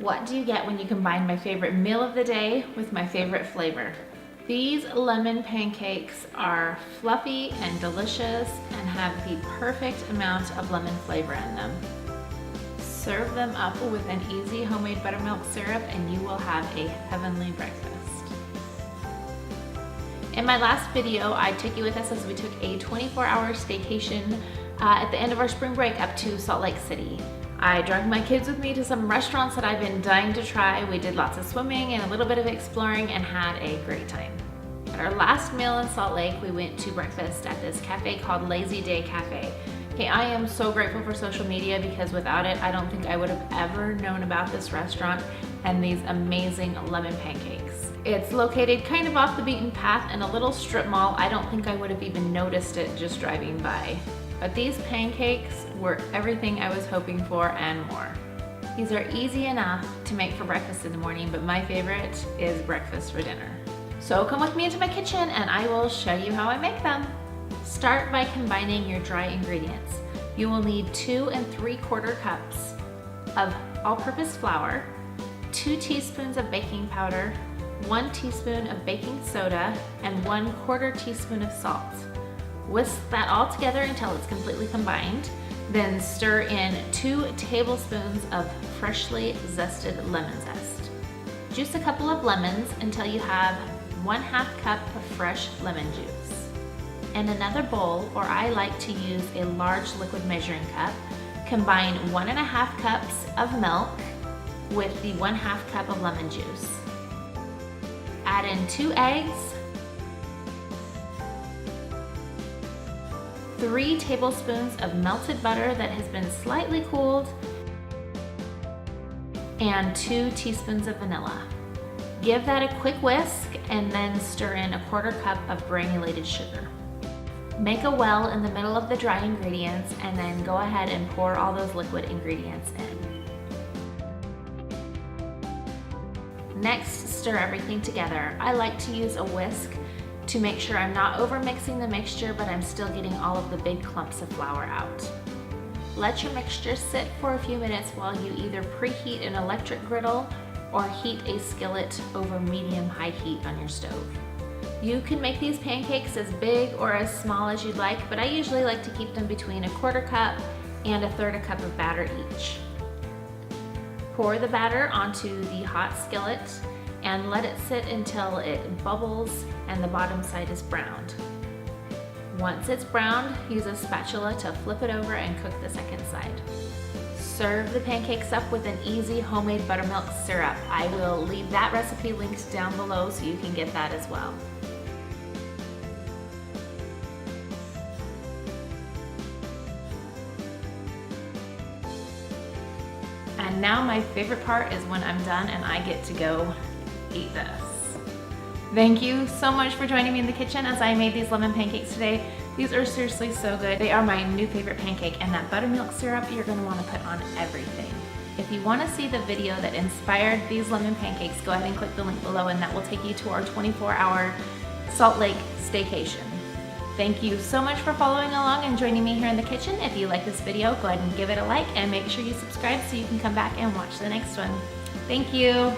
What do you get when you combine my favorite meal of the day with my favorite flavor? These lemon pancakes are fluffy and delicious and have the perfect amount of lemon flavor in them. Serve them up with an easy homemade buttermilk syrup and you will have a heavenly breakfast. In my last video, I took you with us as we took a 24-hour staycation at the end of our spring break up to Salt Lake City. I dragged my kids with me to some restaurants that I've been dying to try. We did lots of swimming and a little bit of exploring and had a great time. At our last meal in Salt Lake, we went to breakfast at this cafe called Lazy Day Cafe. Okay, I am so grateful for social media because without it, I don't think I would have ever known about this restaurant and these amazing lemon pancakes. It's located kind of off the beaten path in a little strip mall. I don't think I would have even noticed it just driving by. But these pancakes were everything I was hoping for and more. These are easy enough to make for breakfast in the morning, but my favorite is breakfast for dinner. So come with me into my kitchen and I will show you how I make them. Start by combining your dry ingredients. You will need 2 3/4 cups of all-purpose flour, 2 teaspoons of baking powder, 1 teaspoon of baking soda, and 1/4 teaspoon of salt. Whisk that all together until it's completely combined. Then stir in 2 tablespoons of freshly zested lemon zest. Juice a couple of lemons until you have 1/2 cup of fresh lemon juice. In another bowl, or I like to use a large liquid measuring cup, combine 1.5 cups of milk with the 1/2 cup of lemon juice. Add in 2 eggs, 3 tablespoons of melted butter that has been slightly cooled, and 2 teaspoons of vanilla. Give that a quick whisk and then stir in 1/4 cup of granulated sugar. Make a well in the middle of the dry ingredients and then go ahead and pour all those liquid ingredients in. Next, stir everything together. I like to use a whisk to make sure I'm not over mixing the mixture, but I'm still getting all of the big clumps of flour out. Let your mixture sit for a few minutes while you either preheat an electric griddle or heat a skillet over medium-high heat on your stove. You can make these pancakes as big or as small as you'd like, but I usually like to keep them between 1/4 cup and 1/3 cup of batter each. Pour the batter onto the hot skillet and let it sit until it bubbles and the bottom side is browned. Once it's browned, use a spatula to flip it over and cook the second side. Serve the pancakes up with an easy homemade buttermilk syrup. I will leave that recipe linked down below so you can get that as well. And now my favorite part is when I'm done and I get to go eat this. Thank you so much for joining me in the kitchen as I made these lemon pancakes today. These are seriously so good. They are my new favorite pancake, and that buttermilk syrup you're going to want to put on everything. If you want to see the video that inspired these lemon pancakes, go ahead and click the link below and that will take you to our 24-hour Salt Lake staycation. Thank you so much for following along and joining me here in the kitchen. If you like this video, go ahead and give it a like and make sure you subscribe so you can come back and watch the next one. Thank you.